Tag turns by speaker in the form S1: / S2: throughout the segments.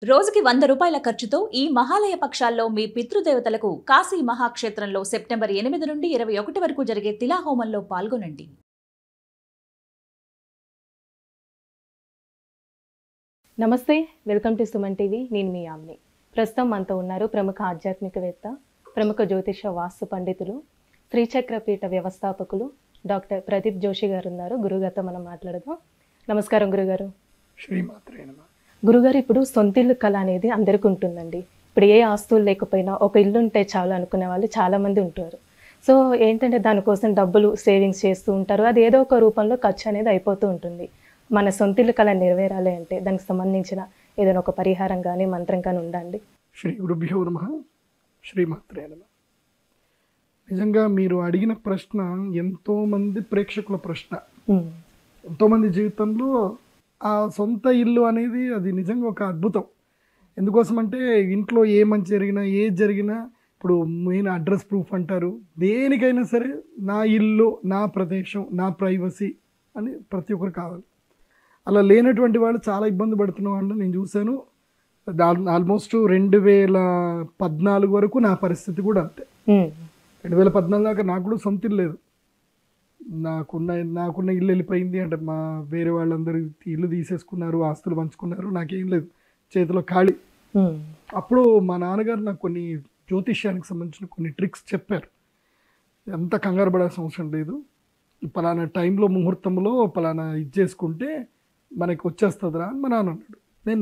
S1: రోజుకి ₹100 ఖర్చుతో ఈ మహాలయ పక్షాల్లో మీ పితృదేవతలకు కాశీ మహాక్షేత్రంలో సెప్టెంబర్ 8 నుండి 21 వరకు జరిగే తిలాహోమంలో పాల్గొనండి.
S2: నమస్తే, వెల్కమ్ టు సుమన్ టీవీ. నేను మీ యామిని. ప్రస్తుతం మనతో ఉన్నారు ప్రముఖ ఆధ్యాత్మికవేత్త, ప్రముఖ జ్యోతిష వాస్తు పండితులు, శ్రీచక్రపీఠ వ్యవస్థాపకులు డాక్టర్ ప్రదీప్ జోషి గారు ఉన్నారు. గురుగారితో మనం మాట్లాడదాం. నమస్కారం గురుగారు.
S3: శ్రీమాత్రే నమః.
S2: గురుగారు, ఇప్పుడు సొంతిల్లు కళ అనేది అందరికీ ఉంటుందండి. ఇప్పుడు ఏ ఆస్తులు లేకపోయినా ఒక ఇల్లు ఉంటే చాలు అనుకునే వాళ్ళు చాలామంది ఉంటారు. సో ఏంటంటే దానికోసం డబ్బులు సేవింగ్స్ చేస్తూ ఉంటారు. అది ఏదో ఒక రూపంలో ఖర్చు అనేది అయిపోతూ ఉంటుంది. మన సొంతిల్లు కళ నెరవేరాలి అంటే దానికి సంబంధించిన ఏదైనా ఒక పరిహారం కానీ మంత్రం కానీ ఉండండి.
S3: శ్రీ గురుభ్యో నమః. శ్రీమాత్రే నమః. నిజంగా మీరు అడిగిన ప్రశ్న ఎంతోమంది ప్రేక్షకుల ప్రశ్న. ఎంతోమంది జీవితంలో ఆ సొంత ఇల్లు అనేది అది నిజంగా ఒక అద్భుతం. ఎందుకోసమంటే ఇంట్లో ఏ మంచి జరిగినా ఏది జరిగినా ఇప్పుడు మెయిన్ అడ్రస్ ప్రూఫ్ అంటారు. దేనికైనా సరే నా ఇల్లు, నా ప్రదేశం, నా ప్రైవసీ అని ప్రతి ఒక్కరు కావాలి. అలా లేనటువంటి వాళ్ళు చాలా ఇబ్బంది పడుతున్న వాళ్ళు నేను చూశాను. ఆల్మోస్ట్ 2014 వరకు నా పరిస్థితి కూడా అంతే. 2014 దాకా నాకు కూడా సొంత ఇల్లు లేదు. నాకున్న ఇల్లు వెళ్ళిపోయింది. అంటే మా వేరే వాళ్ళందరూ ఇల్లు తీసేసుకున్నారు, ఆస్తులు పంచుకున్నారు, నాకేం లేదు, చేతిలో ఖాళీ. అప్పుడు మా నాన్నగారు నాకు కొన్ని జ్యోతిష్యానికి సంబంధించిన కొన్ని ట్రిక్స్ చెప్పారు. ఎంత కంగారు పడాల్సిన అవసరం లేదు, పలానా టైంలో ముహూర్తంలో పలానా ఇది చేసుకుంటే మనకి వచ్చేస్తుందిరా అని మా నాన్న అన్నాడు. నేను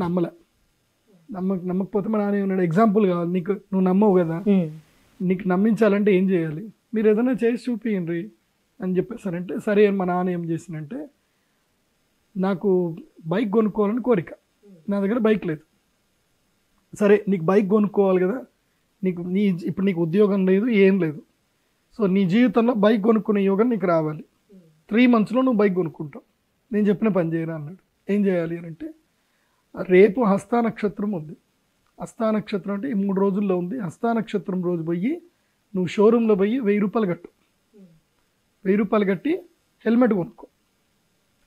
S3: నమ్మకపోతే మా నాన్న ఏమన్నాడు, ఎగ్జాంపుల్ కావాలి నీకు, నువ్వు నమ్మవు కదా, నీకు నమ్మించాలంటే ఏం చేయాలి, మీరు ఏదైనా చేసి చూపియండి అని చెప్పేసారంటే సరే అని మా నాన్న ఏం చేసినంటే, నాకు బైక్ కొనుక్కోవాలని కోరిక, నా దగ్గర బైక్ లేదు. సరే నీకు బైక్ కొనుక్కోవాలి కదా, ఇప్పుడు నీకు ఉద్యోగం లేదు, ఏం లేదు, సో నీ జీవితంలో బైక్ కొనుక్కునే యోగం నీకు రావాలి, 3 monthsలో నువ్వు బైక్ కొనుక్కుంటావు, నేను చెప్పిన పని చేయరా అన్నాడు. ఏం చేయాలి అని అంటే, రేపు హస్తా నక్షత్రం ఉంది, హస్తా నక్షత్రం అంటే ఈ 3 రోజుల్లో ఉంది, హస్తా నక్షత్రం రోజు పోయి నువ్వు షోరూంలో పోయి ₹1000 కట్టు, ₹1000 కట్టి హెల్మెట్ కొనుక్కో.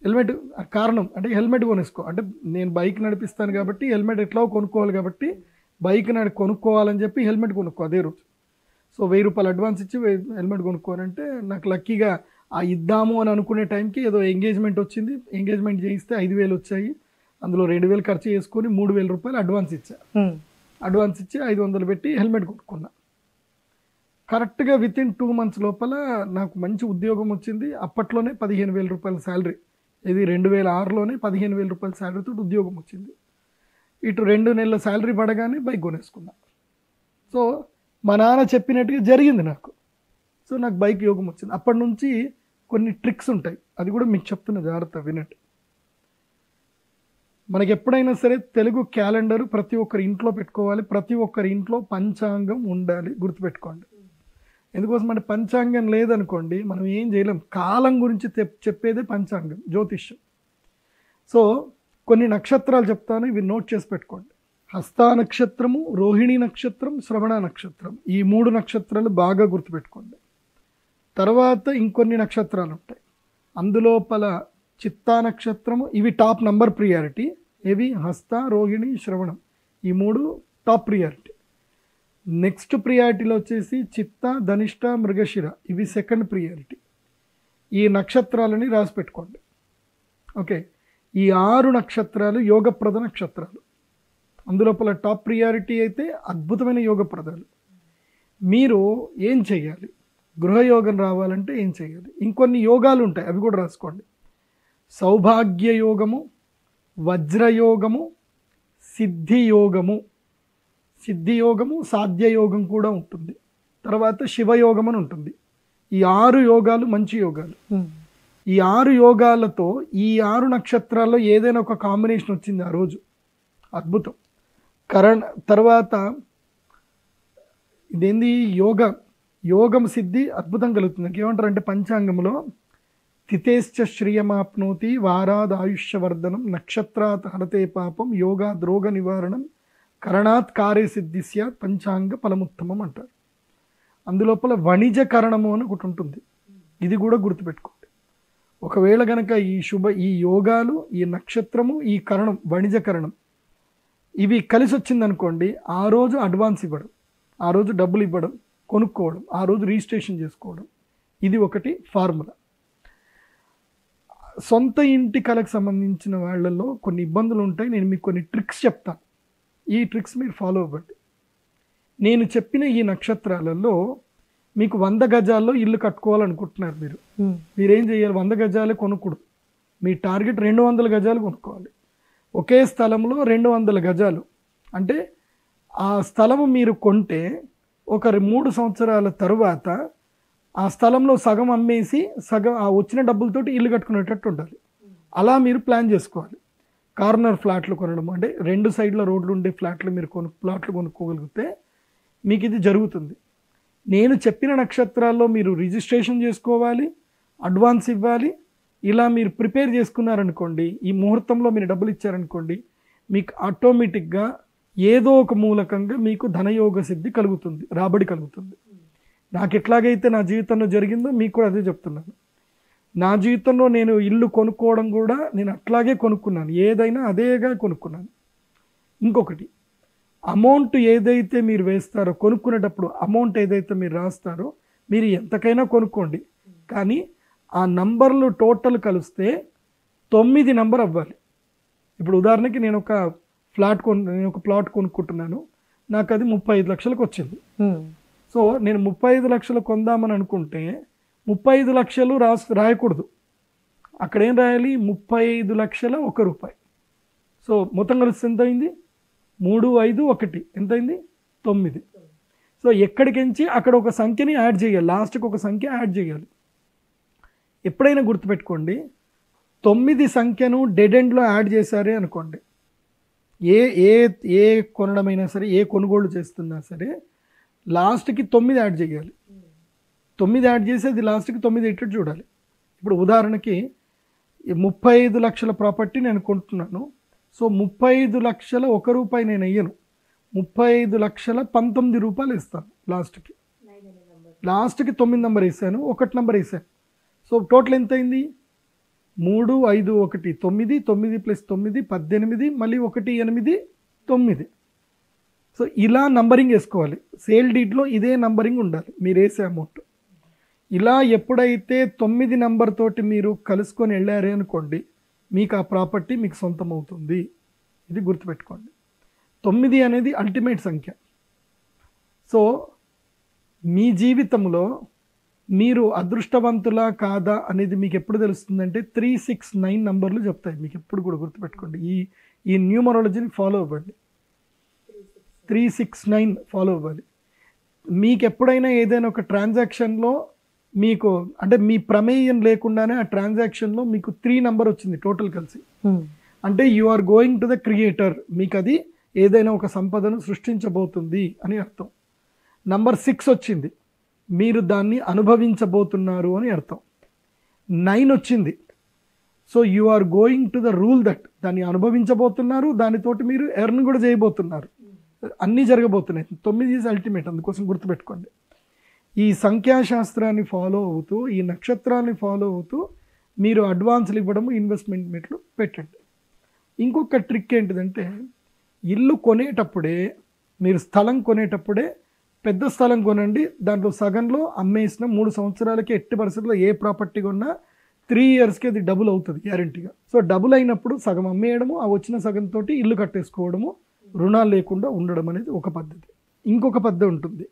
S3: హెల్మెట్ కారణం అంటే హెల్మెట్ కొనేసుకో, అంటే నేను బైక్ నడిపిస్తాను కాబట్టి హెల్మెట్ ఎట్లా కొనుక్కోవాలి కాబట్టి బైక్ కొనుక్కోవాలని చెప్పి హెల్మెట్ కొనుక్కో అదే రోజు. సో ₹1000 అడ్వాన్స్ ఇచ్చి హెల్మెట్ కొనుక్కోనంటే, నాకు లక్కీగా ఆ ఇద్దాము అని అనుకునే టైంకి ఏదో ఎంగేజ్మెంట్ వచ్చింది, ఎంగేజ్మెంట్ చేయిస్తే 5000 వచ్చాయి, అందులో 2000 ఖర్చు చేసుకొని ₹3000 అడ్వాన్స్ ఇచ్చా. అడ్వాన్స్ ఇచ్చి 500 పెట్టి హెల్మెట్ కొనుక్కున్నా. కరెక్ట్గా వితిన్ 2 months లోపల నాకు మంచి ఉద్యోగం వచ్చింది. అప్పట్లోనే ₹15,000 శాలరీ, ఇది 2006లోనే ₹15,000 శాలరీతో ఉద్యోగం వచ్చింది. ఇటు 2 నెలల శాలరీ పడగానే బైక్ కొనేసుకున్నా. సో మా నాన్న చెప్పినట్టుగా జరిగింది నాకు. సో నాకు బైక్ యోగం వచ్చింది. అప్పటి నుంచి కొన్ని ట్రిక్స్ ఉంటాయి, అది కూడా మీకు చెప్తున్న, జాగ్రత్త వినండి. మనకి ఎప్పుడైనా సరే తెలుగు క్యాలెండర్ ప్రతి ఒక్కరి ఇంట్లో పెట్టుకోవాలి, ప్రతి ఒక్కరి ఇంట్లో పంచాంగం ఉండాలి, గుర్తుపెట్టుకోండి. ఎందుకోసం అంటే పంచాంగం లేదనుకోండి మనం ఏం చేయలేం. కాలం గురించి చెప్పేదే పంచాంగం, జ్యోతిష్యం. సో కొన్ని నక్షత్రాలు చెప్తాను, ఇవి నోట్ చేసి పెట్టుకోండి. హస్తా నక్షత్రము, రోహిణి నక్షత్రం, శ్రవణ నక్షత్రం, ఈ 3 నక్షత్రాలు బాగా గుర్తుపెట్టుకోండి. తర్వాత ఇంకొన్ని నక్షత్రాలు ఉంటాయి, అందులోపల చిత్తా నక్షత్రము, ఇవి టాప్ నంబర్ ప్రియారిటీ. ఇవి హస్త, రోహిణి, శ్రవణం, ఈ 3 టాప్ ప్రియారిటీ. నెక్స్ట్ ప్రియారిటీలో వచ్చేసి చిత్త, ధనిష్ట, మృగశిర, ఇవి సెకండ్ ప్రియారిటీ. ఈ నక్షత్రాలని రాసి పెట్టుకోండి. ఓకే, ఈ 6 నక్షత్రాలు యోగప్రద నక్షత్రాలు. అందులోపల టాప్ ప్రియారిటీ అయితే అద్భుతమైన యోగప్రదాలు. మీరు ఏం చేయాలి, గృహయోగం రావాలంటే ఏం చేయాలి, ఇంకొన్ని యోగాలు ఉంటాయి, అవి కూడా రాసుకోండి. సౌభాగ్య యోగము, వజ్రయోగము, సిద్ధియోగము, సాధ్యయోగం కూడా ఉంటుంది. తర్వాత శివయోగం అని ఉంటుంది. ఈ 6 యోగాలు మంచి యోగాలు. ఈ 6 యోగాలతో ఈ 6 నక్షత్రాల్లో ఏదైనా ఒక కాంబినేషన్ వచ్చింది ఆ రోజు, అద్భుతం. తర్వాత ఇదేంది, యోగం సిద్ధి అద్భుతం కలుగుతుంది. ఏమంటారంటే పంచాంగంలో తిథేశ్చ శ్రియమాప్నోతి వారాద్ ఆయుష్యవర్ధనం నక్షత్రాత్ హరతే పాపం యోగాద్ రోగ నివారణం కరణాత్ కార్యసిద్ధి స్యాత్ పంచాంగ ఫలముత్తమం అంటారు. అందులోపల వణిజకరణము అని ఒకటి ఉంటుంది, ఇది కూడా గుర్తుపెట్టుకోండి. ఒకవేళ కనుక ఈ యోగాలు, ఈ నక్షత్రము, ఈ కరణం, వణిజకరణం, ఇవి కలిసి వచ్చిందనుకోండి, ఆ రోజు అడ్వాన్స్ ఇవ్వడం, ఆ రోజు డబ్బులు ఇవ్వడం, కొనుక్కోవడం, ఆ రోజు రిజిస్ట్రేషన్ చేసుకోవడం, ఇది ఒకటి ఫార్ములా. సొంత ఇంటి కళకు సంబంధించిన వాళ్ళల్లో కొన్ని ఇబ్బందులు ఉంటాయి. నేను మీకు కొన్ని ట్రిక్స్ చెప్తాను. ఈ ట్రిక్స్ మీరు ఫాలో అవ్వండి. నేను చెప్పిన ఈ నక్షత్రాలలో మీకు 100 గజాల్లో ఇల్లు కట్టుకోవాలనుకుంటున్నారు మీరేం చేయాలి? 100 గజాలే కొనుక్కూడదు. మీ టార్గెట్ 200 గజాలు కొనుక్కోవాలి. ఒకే స్థలంలో 200 గజాలు అంటే ఆ స్థలము మీరు కొంటే ఒక 3 సంవత్సరాల తరువాత ఆ స్థలంలో సగం అమ్మేసి సగం ఆ వచ్చిన డబ్బులతోటి ఇల్లు కట్టుకునేటట్టు ఉండాలి. అలా మీరు ప్లాన్ చేసుకోవాలి. కార్నర్ ఫ్లాట్లు కొనడం అంటే 2 సైడ్ల రోడ్లు ఉండే ఫ్లాట్లు మీరు ప్లాట్లు కొనుక్కోగలిగితే మీకు ఇది జరుగుతుంది. నేను చెప్పిన నక్షత్రాల్లో మీరు రిజిస్ట్రేషన్ చేసుకోవాలి, అడ్వాన్స్ ఇవ్వాలి. ఇలా మీరు ప్రిపేర్ చేసుకున్నారనుకోండి, ఈ ముహూర్తంలో మీరు డబ్బులు ఇచ్చారనుకోండి, మీకు ఆటోమేటిక్గా ఏదో ఒక మూలకంగా మీకు ధనయోగ సిద్ధి కలుగుతుంది, రాబడి కలుగుతుంది. నాకు ఎట్లాగైతే నా జీవితంలో జరిగిందో మీకు కూడా అదే చెప్తున్నాను. నా జీవితంలో నేను ఇల్లు కొనుక్కోవడం కూడా నేను అట్లాగే కొనుక్కున్నాను, ఏదైనా అదేగా కొనుక్కున్నాను. ఇంకొకటి, అమౌంట్ ఏదైతే మీరు వేస్తారో కొనుక్కునేటప్పుడు అమౌంట్ ఏదైతే మీరు రాస్తారో మీరు ఎంతకైనా కొనుక్కోండి, కానీ ఆ నంబర్లు టోటల్ కలిస్తే 9 నంబర్ అవ్వాలి. ఇప్పుడు ఉదాహరణకి నేను ఒక ప్లాట్ కొనుక్కుంటున్నాను, నాకు అది 35 లక్షలకు వచ్చింది. సో నేను 35 లక్షలు కొందామని అనుకుంటే 35 లక్షలు రాయకూడదు. అక్కడ ఏం రాయాలి? 35 లక్షల 1 రూపాయి. సో మొత్తం కలిసి ఎంత అయింది? 3, 5, 1 ఎంత అయింది? 9. సో ఎక్కడికించి అక్కడ ఒక సంఖ్యని యాడ్ చేయాలి, లాస్ట్కి ఒక సంఖ్య యాడ్ చేయాలి. ఎప్పుడైనా గుర్తుపెట్టుకోండి, 9 సంఖ్యను డెడ్ ఎండ్లో యాడ్ చేశారే అనుకోండి, ఏ కొనడమైనా సరే, ఏ కొనుగోలు చేస్తున్నా సరే లాస్ట్కి 9 యాడ్ చేయాలి. 9 యాడ్ చేసి అది లాస్ట్కి 9 ఇట్టు చూడాలి. ఇప్పుడు ఉదాహరణకి 35 లక్షల ప్రాపర్టీ నేను కొంటున్నాను. సో 35 లక్షల 1 రూపాయి నేను అయ్యను, 35 లక్షల 19 రూపాయలు ఇస్తాను. లాస్ట్కి 9 నెంబర్ వేసాను, 1 నెంబర్ వేసాను. సో టోటల్ ఎంత అయింది? 3, 5, 1, 9, 9 + 9 18, మళ్ళీ 1, 8, 9. సో ఇలా నంబరింగ్ వేసుకోవాలి. సేల్ డీడ్లో ఇదే నంబరింగ్ ఉండాలి మీరు వేసే అమౌంట్. ఇలా ఎప్పుడైతే 9 నెంబర్ తోటి మీరు కలుసుకొని వెళ్ళారే అనుకోండి, మీకు ఆ ప్రాపర్టీ మీకు సొంతం అవుతుంది. ఇది గుర్తుపెట్టుకోండి. 9 అనేది అల్టిమేట్ సంఖ్య. సో మీ జీవితంలో మీరు అదృష్టవంతులా కాదా అనేది మీకు ఎప్పుడు తెలుస్తుందంటే 369 నంబర్లు చెప్తాయి మీకు. ఎప్పుడు కూడా గుర్తుపెట్టుకోండి, ఈ న్యూమరాలజీని ఫాలో అవ్వండి. 369 ఫాలో అవ్వాలి. మీకు ఎప్పుడైనా ఏదైనా ఒక ట్రాన్సాక్షన్లో మీకు అంటే మీ ప్రమేయం లేకుండానే ఆ ట్రాన్సాక్షన్లో మీకు 3 నంబర్ వచ్చింది టోటల్ కలిసి, అంటే you are going to the creator, మీకు అది ఏదైనా ఒక సంపదను సృష్టించబోతుంది అని అర్థం. నంబర్ 6 వచ్చింది, మీరు దాన్ని అనుభవించబోతున్నారు అని అర్థం. 9 వచ్చింది, so you are going to the rule that, దాన్ని అనుభవించబోతున్నారు, దానితోటి మీరు ఎర్న్ కూడా చేయబోతున్నారు, అన్నీ జరగబోతున్నాయి. 9 ఈజ్ అల్టిమేట్, అందుకోసం గుర్తుపెట్టుకోండి. ఈ సంఖ్యాశాస్త్రాన్ని ఫాలో అవుతూ, ఈ నక్షత్రాన్ని ఫాలో అవుతూ మీరు అడ్వాన్స్లు ఇవ్వడము, ఇన్వెస్ట్మెంట్ మెట్లు పెట్టండి. ఇంకొక ట్రిక్ ఏంటిదంటే, ఇల్లు కొనేటప్పుడే మీరు స్థలం కొనేటప్పుడే పెద్ద స్థలం కొనండి, దాంట్లో సగంలో అమ్మేసిన 3 సంవత్సరాలకి ఎట్టి పరిస్థితుల్లో ఏ ప్రాపర్టీ కొన్నా 3 ఇయర్స్కి అది డబుల్ అవుతుంది గ్యారంటీగా. సో డబుల్ అయినప్పుడు సగం అమ్మేయడము, ఆ వచ్చిన సగంతో ఇల్లు కట్టేసుకోవడము, రుణాలు లేకుండా ఉండడం అనేది ఒక పద్ధతి. ఇంకొక పద్ధతి ఉంటుంది,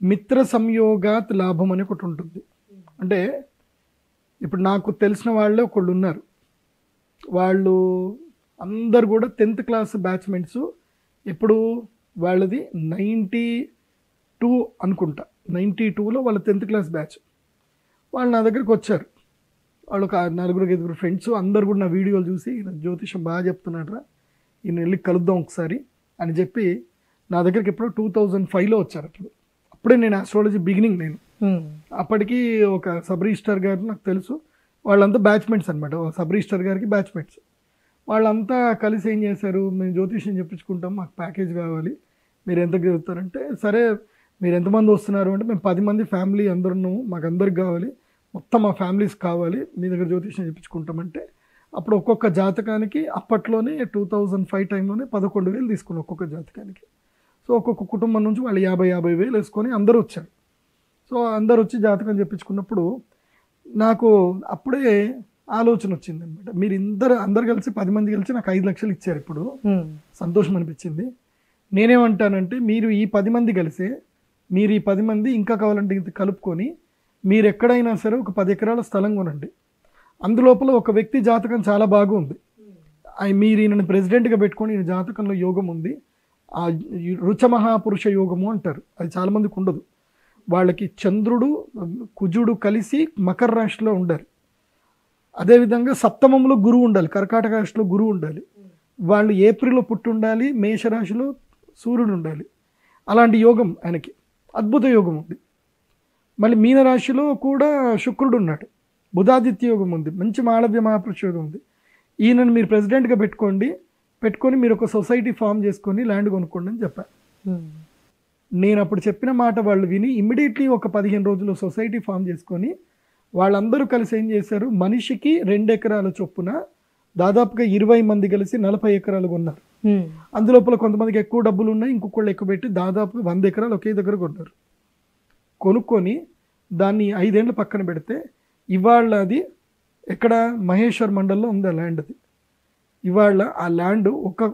S3: మిత్ర సంయోగాత్ లాభం అని ఒకటి ఉంటుంది. అంటే ఇప్పుడు నాకు తెలిసిన వాళ్ళే ఒకళ్ళు ఉన్నారు, వాళ్ళు అందరు కూడా 10th క్లాస్ బ్యాచ్మెంట్స్. ఎప్పుడు వాళ్ళది 92 అనుకుంటా, 92లో వాళ్ళ 10th క్లాస్ బ్యాచ్. వాళ్ళు నా దగ్గరికి వచ్చారు, వాళ్ళు ఒక 4-5 ఫ్రెండ్స్, అందరు కూడా నా వీడియోలు చూసి జ్యోతిషం బాగా చెప్తున్నాడ్రా, ఈయన వెళ్ళి కలుద్దాం ఒకసారి అని చెప్పి నా దగ్గరికి ఎప్పుడో 2005లో వచ్చారు. అప్పుడే నేను ఆస్ట్రాలజీ బిగినింగ్ నేను. అప్పటికి ఒక సబ్ రిజిస్టర్ గారు నాకు తెలుసు, వాళ్ళంతా బ్యాచ్మెంట్స్ అనమాట, సబ్ రిజిస్టర్ గారికి బ్యాచ్మెంట్స్. వాళ్ళంతా కలిసి ఏం చేశారు, మేము జ్యోతిష్యం చెప్పించుకుంటాం, మాకు ప్యాకేజ్ కావాలి, మీరు ఎంతకు చెప్తారంటే, సరే మీరు ఎంతమంది వస్తున్నారు అంటే, మేము 10 మంది ఫ్యామిలీ అందరూ, మాకు అందరికి కావాలి, మొత్తం మా ఫ్యామిలీస్ కావాలి, మీ దగ్గర జ్యోతిష్యం చెప్పించుకుంటామంటే, అప్పుడు ఒక్కొక్క జాతకానికి అప్పట్లోనే 2005 టైంలోనే 11,000 తీసుకున్నాను ఒక్కొక్క జాతకానికి. సో ఒక్కొక్క కుటుంబం నుంచి వాళ్ళు 50,000 వేసుకొని అందరూ వచ్చారు. సో అందరు వచ్చి జాతకం చెప్పించుకున్నప్పుడు నాకు అప్పుడే ఆలోచన వచ్చిందనమాట. మీరు అందరు కలిసి 10 మంది కలిసి నాకు 5 లక్షలు ఇచ్చారు. ఇప్పుడు సంతోషం అనిపించింది. నేనేమంటానంటే మీరు ఈ 10 మంది కలిసే మీరు ఈ 10 మంది ఇంకా కావాలంటే ఇంత కలుపుకొని మీరు ఎక్కడైనా సరే ఒక 10 ఎకరాల స్థలం కొనండి. అందులోపల ఒక వ్యక్తి జాతకం చాలా బాగుంది, మీరు ఈయనని ప్రెసిడెంట్గా పెట్టుకొని ఈయన జాతకంలో యోగం ఉంది, ఆ రుచమహాపురుష యోగము అంటారు. అది చాలామందికి ఉండదు. వాళ్ళకి చంద్రుడు కుజుడు కలిసి మకర రాశిలో ఉండాలి. అదేవిధంగా సప్తమంలో గురువు ఉండాలి, కర్కాటక రాశిలో గురువు ఉండాలి. వాళ్ళు ఏప్రిల్లో పుట్టి ఉండాలి, మేషరాశిలో సూర్యుడు ఉండాలి. అలాంటి యోగం ఆయనకి అద్భుత యోగం ఉంది. మళ్ళీ మీనరాశిలో కూడా శుక్రుడు ఉన్నాడు, బుధాదిత్య యోగం ఉంది, మంచి మాళవ్య మహాపురుష యోగం ఉంది. ఈయనను మీరు ప్రెసిడెంట్గా పెట్టుకొని మీరు ఒక సొసైటీ ఫామ్ చేసుకొని ల్యాండ్ కొనుక్కోండి అని చెప్పాను. నేను అప్పుడు చెప్పిన మాట వాళ్ళు విని ఇమ్మీడియట్లీ ఒక 15 రోజులు సొసైటీ ఫామ్ చేసుకొని వాళ్ళందరూ కలిసి ఏం చేశారు, మనిషికి 2 ఎకరాల చొప్పున దాదాపుగా 20 మంది కలిసి 40 ఎకరాలు కొన్నారు. అందులోపల కొంతమందికి ఎక్కువ డబ్బులు ఉన్నాయి, ఇంకొకళ్ళు ఎక్కువ పెట్టి దాదాపుగా 100 ఎకరాలు ఒకే దగ్గర కొన్నారు. కొనుక్కొని దాన్ని 5 ఏళ్ళు పక్కన పెడితే ఇవాళ అది ఎక్కడ మహేశ్వర్ మండల్లో ఉంది ఆ ల్యాండ్. అది ఇవాళ ఆ ల్యాండ్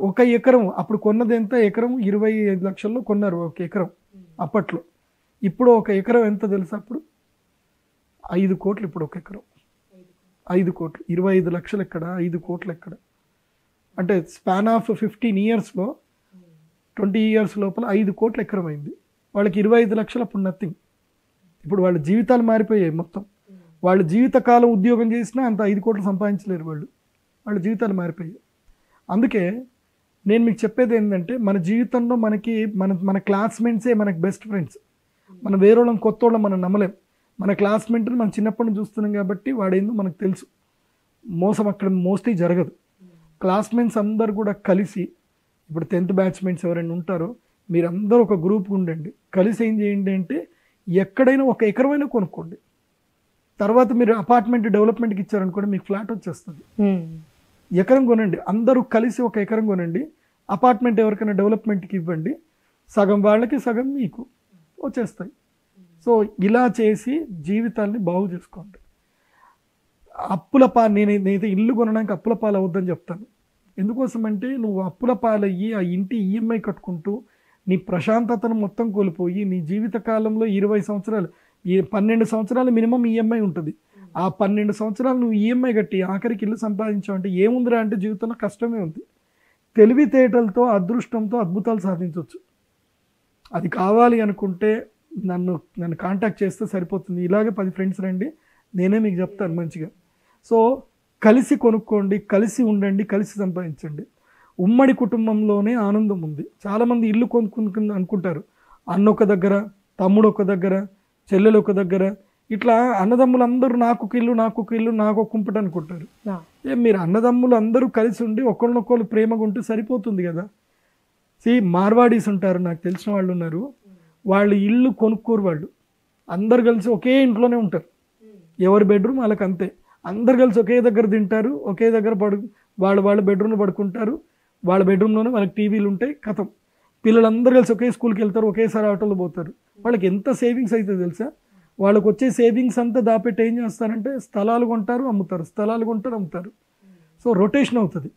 S3: ఒక ఎకరం అప్పుడు కొన్నది ఎంత, ఎకరం 25 లక్షల్లో కొన్నారు ఒక ఎకరం అప్పట్లో. ఇప్పుడు ఒక ఎకరం ఎంత తెలుసా, అప్పుడు 5 కోట్లు. ఇప్పుడు ఒక ఎకరం 5 కోట్లు. 25 లక్షలు ఎక్కడ, 5 కోట్లు ఎక్కడ? అంటే స్పాన్ ఆఫ్ 15 ఇయర్స్లో 20 ఇయర్స్ లోపల 5 కోట్ల ఎకరం అయింది. వాళ్ళకి 25 లక్షలు అప్పుడు నథింగ్. ఇప్పుడు వాళ్ళ జీవితాలు మారిపోయాయి మొత్తం. వాళ్ళు జీవితకాలం ఉద్యోగం చేసినా అంత 5 కోట్లు సంపాదించలేరు వాళ్ళ జీవితాలు మారిపోయాయి. అందుకే నేను మీకు చెప్పేది ఏంటంటే మన జీవితంలో మనకి మన క్లాస్మేట్సే మనకి బెస్ట్ ఫ్రెండ్స్. మన వేరేళ్ళం కొత్త వాళ్ళం మనం నమ్మలేం. మన క్లాస్మేట్ని మనం చిన్నప్పటి నుంచి చూస్తున్నాం కాబట్టి వాడేందో మనకు తెలుసు. మోసం అక్కడ మోస్ట్లీ జరగదు. క్లాస్మేట్స్ అందరు కూడా కలిసి, ఇప్పుడు 10th బ్యాచ్మేట్స్ ఎవరైనా ఉంటారో మీరందరూ ఒక గ్రూప్ ఉండండి, కలిసి ఏం చేయండి అంటే ఎక్కడైనా ఒక ఎకరమైనా కొనుక్కోండి. తర్వాత మీరు అపార్ట్మెంట్ డెవలప్మెంట్కి ఇచ్చారనుకోండి, మీకు ఫ్లాట్ వచ్చేస్తుంది. ఎకరం కొనండి, అందరూ కలిసి ఒక ఎకరం కొనండి. అపార్ట్మెంట్ ఎవరికైనా డెవలప్మెంట్కి ఇవ్వండి, సగం వాళ్ళకి సగం మీకు వచ్చేస్తాయి. సో ఇలా చేసి జీవితాన్ని బాగు చేసుకోండి. నేనైతే ఇల్లు కొనడానికి అప్పుల పాలు అవద్దని చెప్తాను. ఎందుకోసం అంటే నువ్వు అప్పుల పాలయ్యి ఆ ఇంటి ఈఎంఐ కట్టుకుంటూ నీ ప్రశాంతతను మొత్తం కోల్పోయి నీ జీవిత కాలంలో 20 సంవత్సరాలు 12 సంవత్సరాలు మినిమం ఈఎంఐ ఉంటుంది. ఆ 12 సంవత్సరాలు నువ్వు ఈఎంఐ కట్టి ఆఖరికి ఇల్లు సంపాదించావు అంటే ఏముందిరా అంటే జీవితంలో కష్టమే ఉంది. తెలివితేటలతో అదృష్టంతో అద్భుతాలు సాధించవచ్చు. అది కావాలి అనుకుంటే నన్ను కాంటాక్ట్ చేస్తే సరిపోతుంది. ఇలాగే 10 ఫ్రెండ్స్ రండి, నేనే మీకు చెప్తాను మంచిగా. సో కలిసి కొనుక్కోండి, కలిసి ఉండండి, కలిసి సంపాదించండి. ఉమ్మడి కుటుంబంలోనే ఆనందం ఉంది. చాలామంది ఇల్లు కొనుక్కుంటుంది అనుకుంటారు, అన్న ఒక దగ్గర, తమ్ముడు ఒక దగ్గర, చెల్లెలు ఒక దగ్గర, ఇట్లా అన్నదమ్ములు అందరూ నాకు ఒక ఇల్లు నాకు కుంపట అనుకుంటారు. మీరు అన్నదమ్ములు అందరూ కలిసి ఉండి ఒకరినొకరు ప్రేమగా ఉంటే సరిపోతుంది కదా. మార్వాడీస్ ఉంటారు, నాకు తెలిసిన వాళ్ళు ఉన్నారు, వాళ్ళు ఇల్లు కొనుక్కోరు. వాళ్ళు అందరు కలిసి ఒకే ఇంట్లోనే ఉంటారు, ఎవరి బెడ్రూమ్ వాళ్ళకి అంతే. అందరు కలిసి ఒకే దగ్గర తింటారు, ఒకే దగ్గర వాళ్ళ బెడ్రూమ్లో పడుకుంటారు, వాళ్ళ బెడ్రూమ్లోనే వాళ్ళకి టీవీలు ఉంటాయి, కథం. పిల్లలందరూ కలిసి ఒకే స్కూల్కి వెళ్తారు, ఒకేసారి ఆటోలో పోతారు. వాళ్ళకి ఎంత సేవింగ్స్ అవుతుంది తెలుసా? వాళ్ళకి వచ్చే సేవింగ్స్ అంతా దాపెట్టి ఏం చేస్తారంటే స్థలాలు కొంటారు, అమ్ముతారు. సో రొటేషన్ అవుతుంది.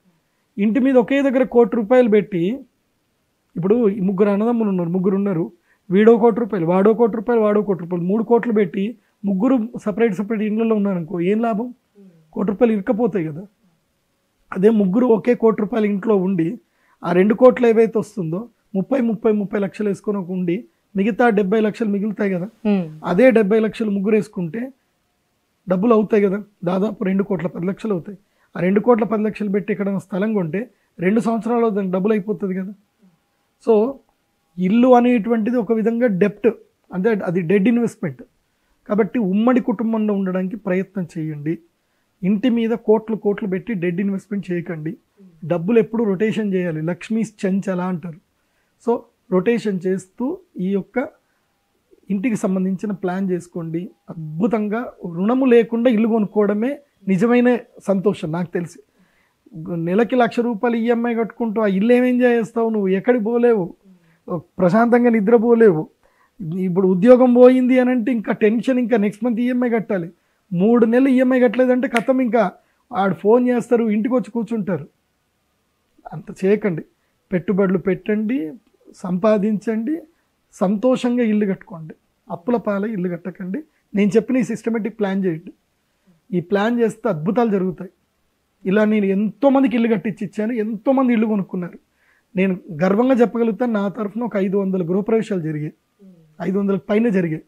S3: ఇంటి మీద ఒకే దగ్గర 1 కోటి రూపాయలు పెట్టి, ఇప్పుడు 3 అన్నదమ్ములు ఉన్నారు, వీడో 1 కోటి రూపాయలు, వాడో 1 కోటి రూపాయలు, వాడో 1 కోటి రూపాయలు, 3 కోట్లు పెట్టి 3 సపరేట్ ఇళ్ళలో ఉన్నారనుకో, ఏం లాభం? 1 కోటి రూపాయలు ఇరకపోతాయి కదా. అదే 3 ఒకే 1 కోటి రూపాయలు ఇంట్లో ఉండి ఆ 2 కోట్లు ఏవైతే వస్తుందో 30 లక్షలు వేసుకొని ఉండి మిగతా 70 లక్షలు మిగులుతాయి కదా. అదే 70 లక్షలు 3 వేసుకుంటే డబ్బులు అవుతాయి కదా, దాదాపు 2 కోట్ల 10 లక్షలు అవుతాయి. ఆ 2 కోట్ల 10 లక్షలు పెట్టి ఎక్కడైనా స్థలం కొంటే 2 సంవత్సరాలు దానికి డబ్బులు అయిపోతుంది కదా. సో ఇల్లు అనేటువంటిది ఒక విధంగా డెప్ట్, అంటే అది డెడ్ ఇన్వెస్ట్మెంట్. కాబట్టి ఉమ్మడి కుటుంబంలో ఉండడానికి ప్రయత్నం చేయండి. ఇంటి మీద కోట్లు పెట్టి డెడ్ ఇన్వెస్ట్మెంట్ చేయకండి. డబ్బులు ఎప్పుడు రొటేషన్ చేయాలి, లక్ష్మీ చంచల అంటారు. సో రొటేషన్ చేస్తూ ఈ యొక్క ఇంటికి సంబంధించిన ప్లాన్ చేసుకోండి. అద్భుతంగా రుణము లేకుండా ఇల్లు కొనుక్కోవడమే నిజమైన సంతోషం నాకు తెలిసి. నెలకి 1,00,000 రూపాయలు ఈఎంఐ కట్టుకుంటూ ఆ ఇల్లు ఏం ఎంజాయ్ చేస్తావు? నువ్వు ఎక్కడికి పోలేవు, ప్రశాంతంగా నిద్రపోలేవు. ఇప్పుడు ఉద్యోగం పోయింది అని అంటే ఇంకా టెన్షన్, ఇంకా నెక్స్ట్ మంత్ ఈఎంఐ కట్టాలి. 3 నెలలు ఈఎంఐ కట్టలేదంటే కథం, ఇంకా ఆడు ఫోన్ చేస్తారు, ఇంటికి వచ్చి కూర్చుంటారు. అంత చేయకండి. పెట్టుబడులు పెట్టండి, సంపాదించండి, సంతోషంగా ఇల్లు కట్టుకోండి. అప్పుల పాల ఇల్లు కట్టకండి. నేను చెప్పిన ఈ సిస్టమేటిక్ ప్లాన్ చేయండి. ఈ ప్లాన్ చేస్తే అద్భుతాలు జరుగుతాయి. ఇలా నేను ఎంతోమందికి ఇల్లు కట్టించి ఇచ్చాను, ఎంతోమంది ఇల్లు కొనుక్కున్నారు. నేను గర్వంగా చెప్పగలుగుతాను, నా తరఫున ఒక 500 గృహప్రవేశాలు జరిగాయి, 500 పైన జరిగాయి.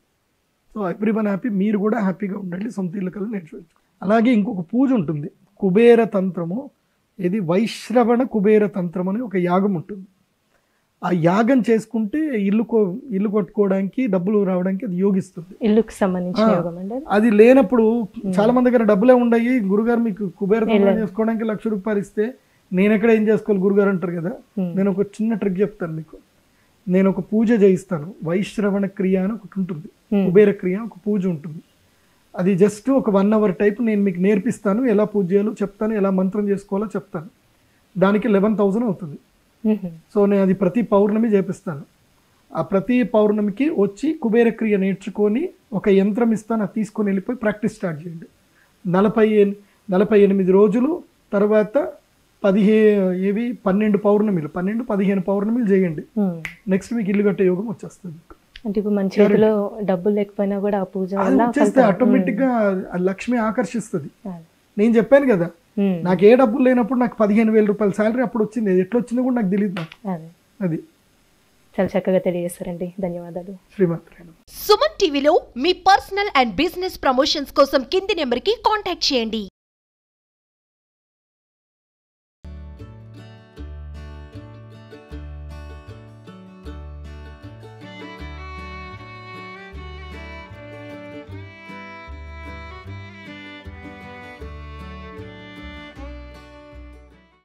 S3: So everyone happy. మీరు కూడా హ్యాపీగా ఉండండి, సొంత ఇల్లు కల్లా నేర్చుకోవచ్చు. అలాగే ఇంకొక పూజ ఉంటుంది, కుబేర తంత్రము. ఇది వైశ్రవణ కుబేర తంత్రం అని ఒక యాగం ఉంటుంది. ఆ యాగం చేసుకుంటే ఇల్లు కొట్టుకోవడానికి, డబ్బులు రావడానికి అది యోగిస్తుంది.
S2: ఇల్లుకి సంబంధించిన యోగం అండి.
S3: అది లేనప్పుడు చాలా మంది దగ్గర డబ్బులే ఉండయి, గురుగారు మీకు కుబేర తంత్రం చేసుకోవడానికి 1,00,000 రూపాయలు ఇస్తే నేను ఎక్కడ ఏం చేసుకోవాలి గురుగారు అంటారు కదా. నేను ఒక చిన్న ట్రిక్ చెప్తాను మీకు. నేను ఒక పూజ చేయిస్తాను, వైశ్రవణ క్రియ అని ఒకటి ఉంటుంది, కుబేర క్రియ ఒక పూజ ఉంటుంది. అది జస్ట్ ఒక 1 అవర్ టైప్ నేను మీకు నేర్పిస్తాను, ఎలా పూజ చేయాలో చెప్తాను, ఎలా మంత్రం చేసుకోవాలో చెప్తాను. దానికి 11,000 అవుతుంది. సో నేను అది ప్రతి పౌర్ణమి చేపిస్తాను. ఆ ప్రతి పౌర్ణమికి వచ్చి కుబేర క్రియ నేర్చుకొని ఒక యంత్రం ఇస్తాను, అది తీసుకొని వెళ్ళిపోయి ప్రాక్టీస్ స్టార్ట్ చేయండి. 48 రోజులు తర్వాత 12 పౌర్ణమిలు, 12-15 పౌర్ణమిలు చేయండి. నెక్స్ట్ మీకు ఇల్లు కట్టే యోగం వచ్చేస్తుంది.
S2: అంటే ఇప్పుడు మన చేతిలో డబ్బులు లేకపోయినా కూడా ఆ పూజ
S3: వచ్చేస్తే ఆటోమేటిక్గా లక్ష్మి ఆకర్షిస్తుంది. నేను చెప్పాను కదా, నాకు ఏ డబ్బులు లేనప్పుడు నాకు 15,000 రూపాయల శాలరీ అప్పుడు వచ్చింది. ఎట్లా వచ్చిందో కూడా నాకు తెలియదు. అది
S2: చాలా చక్కగా తెలియజేస్తారండి. ధన్యవాదాలు.
S3: శ్రీమాత్రే.
S4: సుమన్ టీవీలో మీ పర్సనల్ అండ్ బిజినెస్ ప్రమోషన్స్ కోసం కింది నెంబర్కి కాంటాక్ట్ చేయండి.